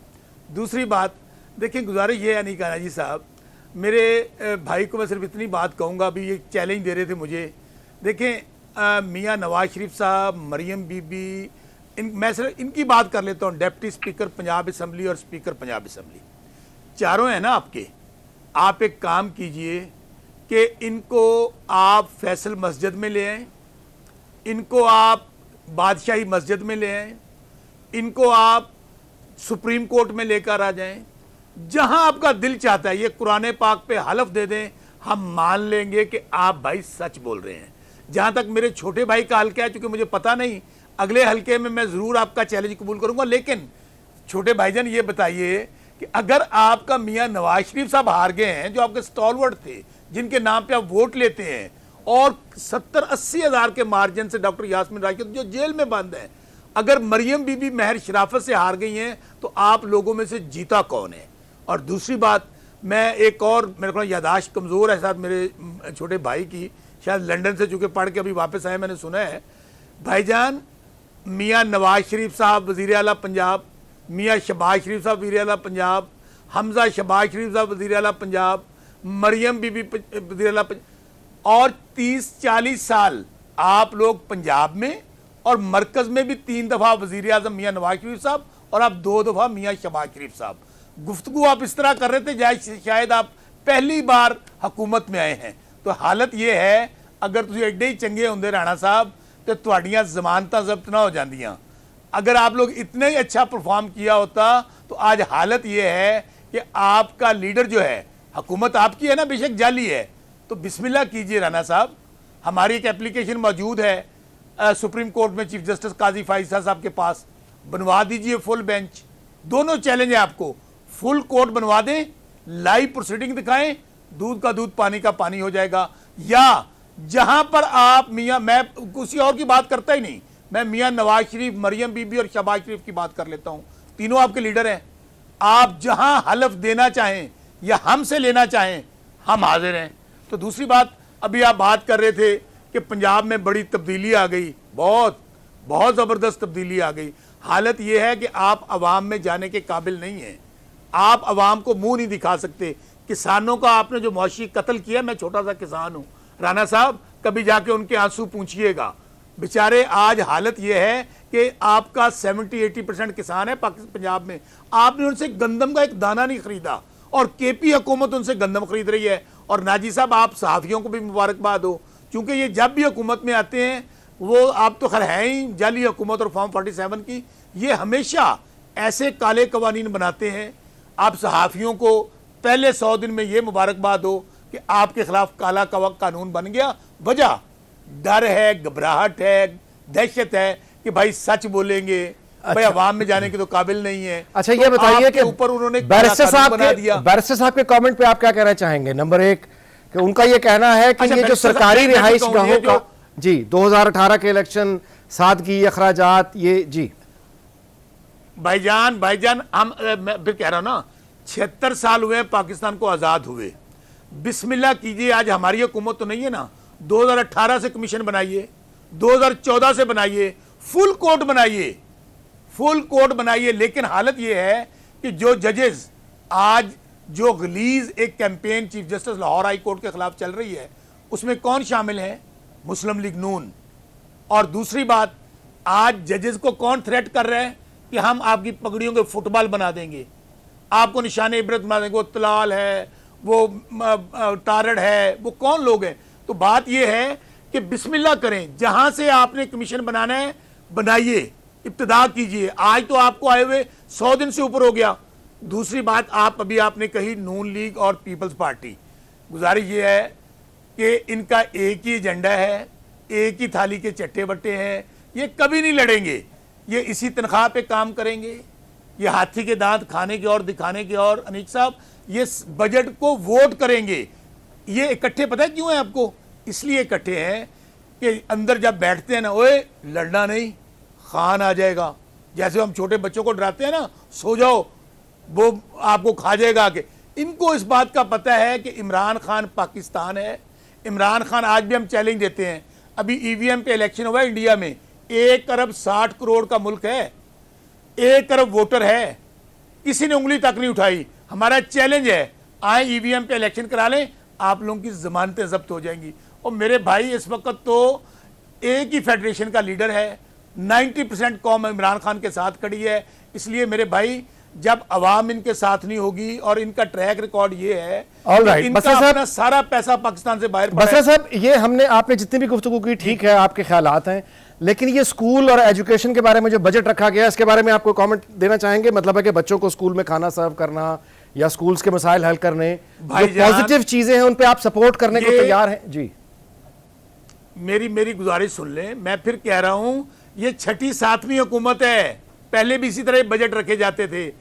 दूसरी बात, देखिए गुजारिश ये है अनीक नाजी साहब, मेरे भाई को मैं सिर्फ इतनी बात कहूँगा, अभी ये चैलेंज दे रहे थे मुझे। देखें मियाँ नवाज शरीफ साहब, मरियम बीबी, मैं सिर्फ इनकी बात कर लेता हूँ, डिप्टी स्पीकर पंजाब असम्बली और स्पीकर पंजाब असम्बली, चारों हैं ना आपके। आप एक काम कीजिए कि इनको आप फैसल मस्जिद में ले आएँ, इनको आप बादशाही मस्जिद में ले आएँ, इनको आप सुप्रीम कोर्ट में लेकर आ जाएं, जहां आपका दिल चाहता है। ये कुरान पाक पे हलफ दे दें, हम मान लेंगे कि आप भाई सच बोल रहे हैं। जहां तक मेरे छोटे भाई का हल्का है, चूंकि मुझे पता नहीं, अगले हल्के में मैं ज़रूर आपका चैलेंज कबूल करूंगा। लेकिन छोटे भाईजान ये बताइए कि अगर आपका मियाँ नवाज शरीफ साहब हार गए हैं, जो आपके स्टॉलवर्ड थे, जिनके नाम पे आप वोट लेते हैं, और 70-80 हज़ार के मार्जिन से डॉक्टर यास्मीन राशिद जो जेल में बंद है, अगर मरियम बीबी महर शराफत से हार गई हैं, तो आप लोगों में से जीता कौन है? और दूसरी बात, मैं एक और, मेरे को यादाश्त कमज़ोर है साथ मेरे छोटे भाई की, शायद लंदन से चूँकि पढ़ के अभी वापस आए, मैंने सुना है भाईजान, मियाँ नवाज शरीफ साहब वज़ीर आला पंजाब, मियाँ शहबाज शरीफ साहब वज़ीर आला पंजाब, हमजा शहबाज शरीफ साहब वज़ीर आला पंजाब, मरियम बीबी वज़ीर आला पंजाब, और 30-40 साल आप लोग पंजाब में और मरकज़ में भी 3 दफ़ा वज़ीर आज़म मियाँ नवाज शरीफ साहब और आप 2 दफ़ा मियाँ शहबाज शरीफ साहब। गुफ्तगू आप इस तरह कर रहे थे शायद आप पहली बार हुकूमत में आए हैं। तो हालत ये है, अगर तुम एडे ही चंगे होंगे राणा साहब तो तुहाड़ियां जमानत जब्त ना हो जांदियां। अगर आप लोग इतने ही अच्छा परफॉर्म किया होता तो आज हालत ये है कि आपका लीडर जो है, हुकूमत आपकी है ना, बेशक जाली है, तो बिस्मिल्लाह कीजिए राणा साहब। हमारी एक एप्लीकेशन मौजूद है सुप्रीम कोर्ट में चीफ जस्टिस काजी फाइजा साहब के पास, बनवा दीजिए फुल बेंच। दोनों चैलेंज है आपको, फुल कोर्ट बनवा दें, लाइव प्रोसीडिंग दिखाएं, दूध का दूध पानी का पानी हो जाएगा। या जहां पर आप मियां, मैं किसी और की बात करता ही नहीं, मैं मियां नवाज शरीफ, मरियम बीबी और शहबाज शरीफ की बात कर लेता हूं, तीनों आपके लीडर हैं। आप जहां हलफ देना चाहें या हमसे लेना चाहें, हम हाजिर हैं। तो दूसरी बात, अभी आप बात कर रहे थे कि पंजाब में बड़ी तब्दीली आ गई, बहुत बहुत ज़बरदस्त तब्दीली आ गई। हालत यह है कि आप अवाम में जाने के काबिल नहीं हैं, आप अवाम को मुंह नहीं दिखा सकते। किसानों का आपने जो मुआशी कत्ल किया, मैं छोटा सा किसान हूँ राना साहब, कभी जाके उनके आंसू पूछिएगा। बेचारे आज हालत यह है कि आपका 70-80% किसान है पंजाब में, आपने उनसे गंदम का एक दाना नहीं खरीदा और केपी हुकूमत उनसे गंदम खरीद रही है। और नाजी साहब, आप सहाफ़ियों को भी मुबारकबाद हो, क्योंकि ये जब भी हुकूमत में आते हैं, वो आप तो खैर हैं ही जाली हुकूमत और फॉर्म 47 की, ये हमेशा ऐसे काले कवानीन बनाते हैं। आप सहाफ़ियों को पहले 100 दिन में ये मुबारकबाद हो कि आपके खिलाफ काला कानून बन गया। वजह डर है, घबराहट है, दहशत है कि भाई सच बोलेंगे, भाई अवाम में जाने के तो काबिल नहीं है। अच्छा, ये बताइए कि ऊपर उन्होंने बैरिस्टर साहब के कमेंट पे आप क्या कहना चाहेंगे? नंबर एक कि उनका ये कहना है कि ये जो सरकारी रिहाइश गाहों का जी 2018 के इलेक्शन, सादगी, अखराजात, ये जी भाईजान मैं फिर कह रहा हूं ना, 76 साल हुए पाकिस्तान को आजाद हुए। बिस्मिल्लाह कीजिए, आज हमारी हुकूमत तो नहीं है ना, 2018 से कमीशन बनाइए, 2014 से बनाइए, फुल कोर्ट बनाइए। लेकिन हालत यह है कि जो जजेस आज जो गलीज एक campaign chief justice Lahore high court के खिलाफ चल रही है, उसमें कौन शामिल है? मुस्लिम लीग नून। और दूसरी बात, आज जजेस को कौन थ्रेट कर रहा है कि हम आपकी पगड़ियों के फुटबॉल बना देंगे, आपको निशान इबरत बना देंगे, वो तलाल है, वो टारड है, वो कौन लोग हैं? तो बात यह है कि बिस्मिल्लाह करें, जहां से आपने कमीशन बनाना है बनाइए, इब्तिदा कीजिए। आज तो आपको आए हुए 100 दिन से ऊपर हो गया। दूसरी बात, आपने कही नून लीग और पीपल्स पार्टी, गुजारिश ये है कि इनका एक ही एजेंडा है, एक ही थाली के चट्टे बट्टे हैं, ये कभी नहीं लड़ेंगे, ये इसी तनख्वाह पे काम करेंगे, ये हाथी के दांत खाने के और दिखाने के और। अनीक साहब, ये बजट को वोट करेंगे। ये इकट्ठे पता है क्यों है आपको? इसलिए इकट्ठे हैं कि अंदर जब बैठते हैं ना, ओए लड़ना नहीं, खान आ जाएगा। जैसे हम छोटे बच्चों को डराते हैं ना, सो जाओ वो आपको खा जाएगा आके। इनको इस बात का पता है कि इमरान खान पाकिस्तान है। इमरान खान, आज भी हम चैलेंज देते हैं, अभी ईवीएम पे इलेक्शन हुआ है इंडिया में, 1 अरब 60 करोड़ का मुल्क है, 1 अरब वोटर है, किसी ने उंगली तक नहीं उठाई। हमारा चैलेंज है, आए ईवीएम पे इलेक्शन करा लें, आप लोगों की जमानतें जब्त हो जाएंगी। और मेरे भाई, इस वक्त तो एक ही फेडरेशन का लीडर है, 90% कौम इमरान खान के साथ खड़ी है। इसलिए मेरे भाई, जब अवाम इनके साथ नहीं होगी, और इनका ट्रैक रिकॉर्ड ये है, इनका अपना सारा पैसा पाकिस्तान से बाहर। बसरा साहब, ये आपने जितनी भी गुफ्तगू की, ठीक है, आपके ख्यालात हैं, लेकिन ये स्कूल और एजुकेशन के बारे में जो बजट रखा गया है, इसके बारे में आपको कमेंट देना चाहेंगे? मतलब है कि बच्चों को स्कूल में खाना सर्व करना या स्कूल्स के मसाइल हल करने, जो पॉजिटिव चीजें हैं उन पे आप सपोर्ट करने को तैयार हैं? जी, मेरी गुजारिश सुन लें। मैं फिर कह रहा हूं, ये 6ठी 7वीं हुकूमत है, पहले भी इसी तरह बजट रखे जाते थे।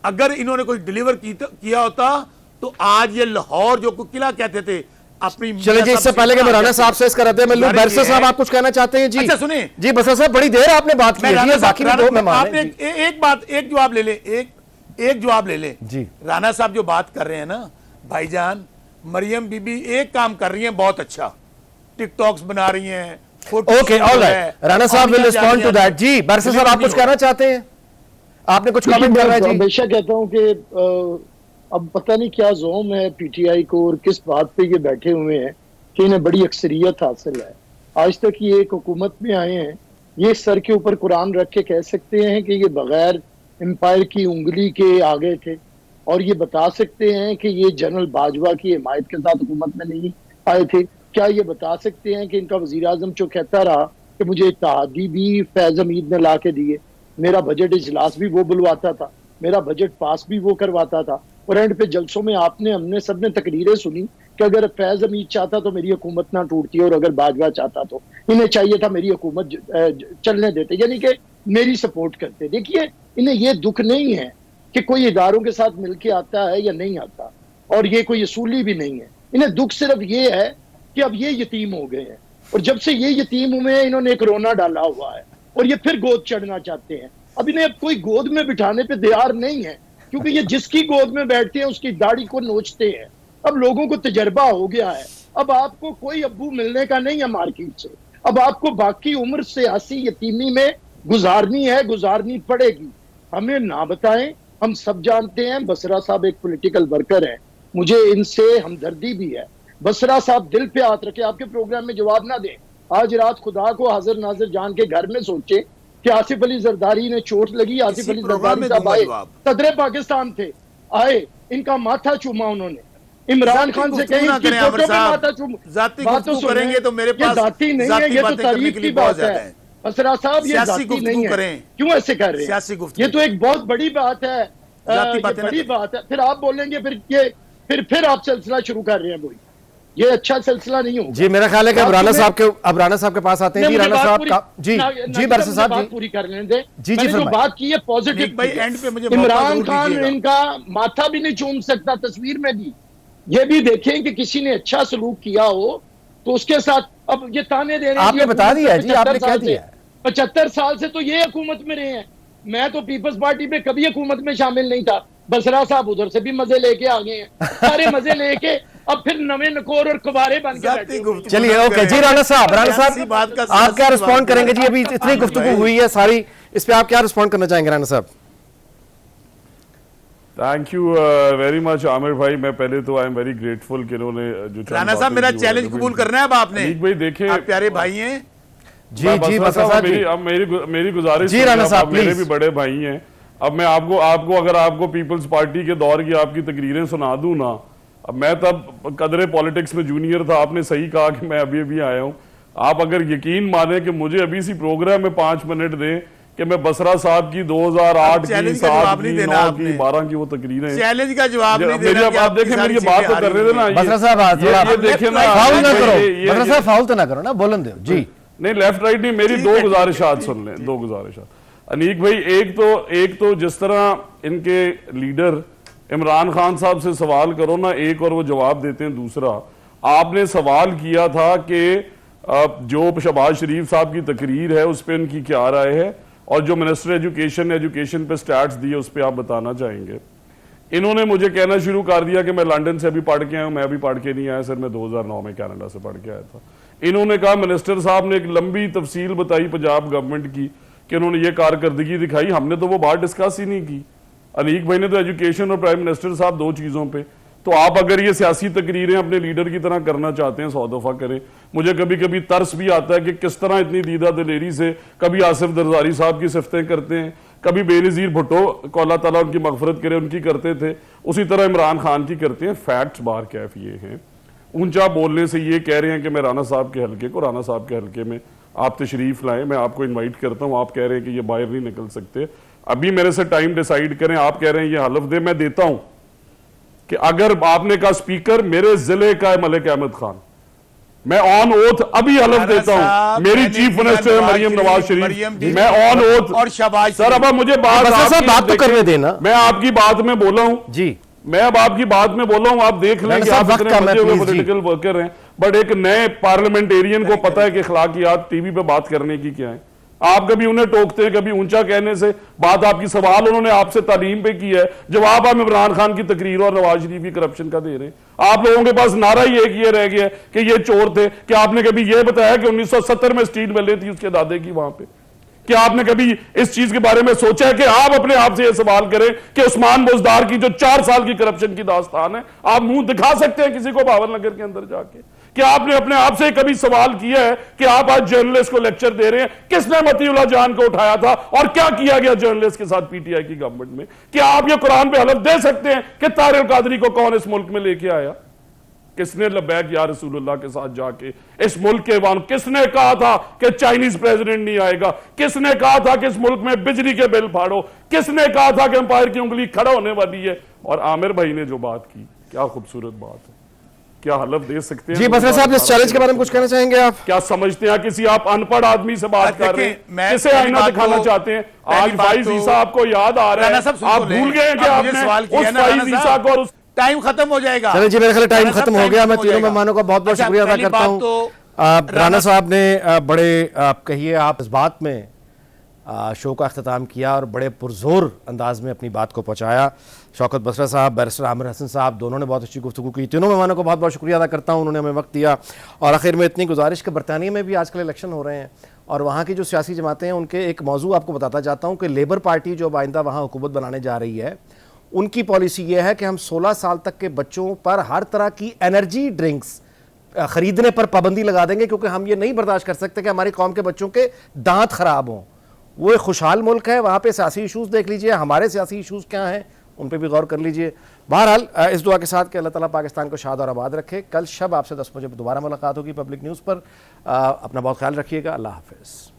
अगर इन्होंने कोई डिलीवर किया होता तो आज ये लाहौर जो किला कहते थे अपनी। चलिए जी, इससे पहले कि मैं राणा साहब से इसका रद्द अमल, बैरिस्टर साहब आप कुछ कहना चाहते हैं? जी अच्छा सुनिए जी, बसरा साहब, बड़ी देर आपने बात की है, बाकी में दो मेहमान हैं। एक जवाब ले ले, एक जवाब ले ले जी। राणा साहब जो बात कर रहे हैं ना भाईजान, मरियम बीबी एक काम कर रही हैं बहुत अच्छा, टिकटॉक्स बना रही हैं। ओके, ऑलराइट, राणा साहब विल रिस्पॉन्ड टू दैट। जी, बैरिस्टर साहब आप कुछ कहना चाहते हैं? आपने कुछ कमेंट करना है? जी, हमेशा कहता हूं कि अब पता नहीं क्या जोम है पीटीआई को और किस बात पे ये बैठे हुए हैं कि इन्हें बड़ी अक्सरियत हासिल है। आज तक ये एक हुकूमत में आए हैं, ये सर के ऊपर कुरान रख के कह सकते हैं कि ये बगैर एम्पायर की उंगली के आगे थे, और ये बता सकते हैं कि ये जनरल बाजवा की हिमायत के साथ हुकूमत में नहीं आए थे। क्या ये बता सकते हैं कि इनका वजीर आजम जो कहता रहा कि मुझे इत्तेहादी भी फैज हमीद ने ला के दिए, मेरा बजट इजलास भी वो बुलवाता था, मेरा बजट पास भी वो करवाता था, और एंड पे जलसों में हमने सबने तकरीरें सुनी कि अगर फैज हमीद चाहता तो मेरी हुकूमत ना टूटती, और अगर बाजवा चाहता तो इन्हें चाहिए था मेरी हुकूमत चलने देते, यानी कि मेरी सपोर्ट करते। देखिए, इन्हें ये दुख नहीं है कि कोई इदारों के साथ मिलके आता है या नहीं आता, और ये कोई असूली भी नहीं है। इन्हें दुख सिर्फ ये है कि अब ये यतीम हो गए हैं, और जब से ये यतीम हुए हैं इन्होंने एक रोना डाला हुआ है, और ये फिर गोद चढ़ना चाहते हैं। अब इन्हें कोई गोद में बिठाने पे तैयार नहीं है, क्योंकि ये जिसकी गोद में बैठते हैं उसकी दाढ़ी को नोचते हैं। अब लोगों को तजर्बा हो गया है, अब आपको कोई अब्बू मिलने का नहीं है मार्केट से, अब आपको बाकी उम्र सियासी यतीमी में गुजारनी पड़ेगी। हमें ना बताएं, हम सब जानते हैं बसरा साहब एक पॉलिटिकल वर्कर हैं, मुझे इनसे हमदर्दी भी है। बसरा साहब दिल पे हाथ रखे, आपके प्रोग्राम में जवाब ना दें, आज रात खुदा को हाजिर नाजिर जान के घर में सोचे कि आसिफ अली जरदारी ने चोट लगी, आसिफ अली जरदारी साहब आए, सदर पाकिस्तान थे, आए, इनका माथा चूमा उन्होंने, इमरान खान से कहीं कि फोटो पे माथा चूमा, बात तो करेंगे तो मेरे पास जाती नहीं है, ये तो तारीफ की बात है। बसरा साहब ये जाती नहीं है, क्यों ऐसे कर रहे हैं? ये तो एक बहुत बड़ी बात है, बड़ी बात है। फिर आप बोलेंगे फिर आप सिलसिला शुरू कर रहे हैं, वही ये अच्छा सिलसिला नहीं होगा। जी मेरा ख्याल है कि अब राना साहब के पास आते हैं। जी राना साहब का जी बरसा साहब जी पूरी कर लेने दे। जी मैंने जो बात की है पॉजिटिव भाई, एंड पे मुझे इमरान खान इनका माथा भी नहीं चूम सकता तस्वीर में भी। ये भी देखें कि किसी ने अच्छा सलूक किया हो तो उसके साथ, अब ये ताने दे रहे हैं, आपने बता दिया जी, आपने कह दिया 75 साल से तो ये हुकूमत में रहे हैं। मैं तो पीपल्स पार्टी पे कभी हुकूमत में शामिल नहीं था। बसरा साहब उधर से भी मजे लेके आ गए हैं, सारे मजे लेके अब फिर नवे नकोर और कुबारे बन के बैठे। चलिए ओके जी राना साहब आप क्या रिस्पॉन्ड करेंगे जी? अभी इतनी गुफ्तगू हुई है सारी, इस पे आप क्या रिस्पॉन्ड करना चाहेंगे राना साहब? Thank you very much Aamir भाई। मैं पहले तो आई एम वेरी ग्रेटफुल कि इन्होंने जो राना साहब मेरा चैलेंज कबूल करना है अब आपने। भाई देखें, आप प्यारे भाई हैं। जी बस मेरी गुजारिश जी राना साहब मेरे भी बड़े भाई हैं। अब मैं आपको अगर आपको पीपल्स पार्टी के दौर की आपकी तकरीरें सुना दूं ना, अब मैं तब कदरे पॉलिटिक्स में जूनियर था, आपने सही कहा कि मैं अभी आया हूं। आप अगर यकीन माने कि मुझे अभी इसी प्रोग्राम में 5 मिनट दें कि मैं बसरा साहब की 2008 की 7 की 9 की 12 की वो तकरीरें, चैलेंज का जवाब नहीं देना। मेरी आप देखें, मेरी बात तो कर रहे थे ना बसरा साहब, ये देखें ना, फाउल ना करो बसरा साहब, फाउल तो ना करो ना, बोलन दो जी। नहीं लेफ्ट राइट नहीं, मेरी 2 गुजारिशात सुन लें, 2 गुजारिशात। अनीक भाई, एक तो जिस तरह इनके लीडर इमरान खान साहब से सवाल करो ना एक और वो जवाब देते हैं दूसरा। आपने सवाल किया था कि जो शहबाज शरीफ साहब की तकरीर है उस पर इनकी क्या राय है, और जो मिनिस्टर एजुकेशन पे स्टैट्स दिए उस पर आप बताना चाहेंगे। इन्होंने मुझे कहना शुरू कर दिया कि मैं लंदन से अभी पढ़ के आया हूं। मैं अभी पढ़ के नहीं आया सर, मैं 2009 में कनाडा से पढ़ के आया था। इन्होंने कहा मिनिस्टर साहब ने एक लंबी तफसील बताई पंजाब गवर्नमेंट की कि उन्होंने ये कारकर्दगी दिखाई, हमने तो वो बात डिस्कस ही नहीं की। अनीक भाई ने तो एजुकेशन और प्राइम मिनिस्टर साहब 2 चीजों पे। तो आप अगर ये सियासी तकरीरें अपने लीडर की तरह करना चाहते हैं 100 दफा करें। मुझे कभी कभी तरस भी आता है कि किस तरह इतनी दीदा दिलेरी से कभी आसिफ जरदारी साहब की सिफतें करते हैं, कभी बेनज़ीर भुट्टो को अल्लाह ताला उनकी मगफरत करे उनकी करते थे, उसी तरह इमरान खान की करते हैं। फैक्ट्स बार कैफ ये हैं। ऊंचा बोलने से ये कह रहे हैं कि मैं राना साहब के हल्के को, राना साहब के हल्के में आप तशरीफ लाएं, मैं आपको इनवाइट करता हूं। आप कह रहे हैं कि ये बाहर नहीं निकल सकते, अभी मेरे से टाइम डिसाइड करें। आप कह रहे हैं ये हलफ दे, मैं देता हूं कि अगर आपने कहा स्पीकर मेरे जिले का है मलिक अहमद खान, मैं ऑन ओथ अभी हलफ देता हूं। मेरी चीफ मिनिस्टर मरियम नवाज शरीफ, मैं ऑन ओथ। और शहबाज सर, अब मुझे बात तो करने देना। मैं आपकी बात में बोला हूं जी, मैं अब आपकी बात में बोला हूं। आप देख लें कि आप इतने मजे हुए पॉलिटिकल वर्कर हैं, बट एक नए पार्लियामेंटेरियन को पता है कि अखलाकियात टीवी पे बात करने की क्या है। आप कभी उन्हें टोकते हैं, कभी ऊंचा कहने से बात आपकी सवाल उन्होंने आपसे तालीम पे की है, जवाब आप इमरान खान की तकरीर और नवाज शरीफ की करप्शन का दे रहे हैं। आप लोगों के पास नारा ही एक ये रह गया कि ये चोर थे। क्या आपने कभी ये बताया कि 1970 में स्टील मिलें थी उसके दादे की वहां पे? क्या आपने कभी इस चीज के बारे में सोचा है कि आप अपने आप से यह सवाल करें कि उस्मान बुज़दार की जो 4 साल की करप्शन की दास्तान है, आप मुंह दिखा सकते हैं किसी को भावनगर के अंदर जाके? क्या आपने अपने आप से कभी सवाल किया है कि आप आज जर्नलिस्ट को लेक्चर दे रहे हैं? किसने मतीउल्लाह जान को उठाया था और क्या किया गया जर्नलिस्ट के साथ पीटीआई की गवर्नमेंट में? क्या आप ये कुरान पे हलफ दे सकते हैं कि तारिक कादरी को कौन इस मुल्क में लेके आया? किसने लब्बैक या रसूलुल्लाह के साथ जाके इस मुल्क के वान, किसने कहा था कि चाइनीज प्रेसिडेंट नहीं आएगा? किसने कहा था कि इस मुल्क में बिजली के बिल फाड़ो? किसने कहा था कि एम्पायर की उंगली खड़ा होने वाली है? और आमिर भाई ने जो बात की, क्या खूबसूरत बात है। क्या हलफ दे सकते हैं? जी बसरा साहब, इस चैलेंज के बारे में कुछ कहना चाहेंगे आप? क्या समझते हैं किसी आप अनपढ़ आदमी से बात कर रहे हैं, किसे आईना दिखाना चाहते हैं? आज फाइज ईसा आपको याद आ रहा है, आप भूल गए कि आपने उस फाइज ईसा को और उस टाइम खत्म हो जाएगा। चलिए जी, मेरे ख्याल टाइम खत्म हो गया। मैं तीनों मेहमानों का बहुत बहुत शुक्रिया अदा करता हूँ। राना साहब ने बड़े कहिए आप इस बात में शो का अख्ताम किया और बड़े पुरजोर अंदाज में अपनी बात को पहुँचाया। शौकत बसरा साहब, बैरिस्टर आमिर हसन साहब, दोनों ने बहुत अच्छी गुफ्तगू की। तीनों मेहमानों को बहुत बहुत शुक्रिया अदा करता हूँ, उन्होंने हमें वक्त दिया। और आखिर में इतनी गुजारिश कि बरतानिया में भी आजकल इलेक्शन हो रहे हैं और वहाँ की जो सियासी जमातें हैं उनके एक मौजू आपको बताता जाता हूँ कि लेबर पार्टी जो आइंदा वहाँ हुकूमत बनाने जा रही है, उनकी पॉलिसी ये है कि हम 16 साल तक के बच्चों पर हर तरह की एनर्जी ड्रिंक्स खरीदने पर पाबंदी लगा देंगे, क्योंकि हम ये नहीं बर्दाश्त कर सकते कि हमारी कौम के बच्चों के दांत खराब हों। वो एक खुशहाल मुल्क है, वहाँ पे सियासी इशूज़ देख लीजिए, हमारे सियासी इशूज़ क्या हैं उन पे भी गौर कर लीजिए। बहरहाल इस दुआ के साथ कि अल्लाह ताला पाकिस्तान को शाद और आबाद रखे। कल शब आपसे 10 बजे दोबारा मुलाकात होगी पब्लिक न्यूज़ पर। अपना बहुत ख्याल रखिएगा। अल्लाह हाफिज़।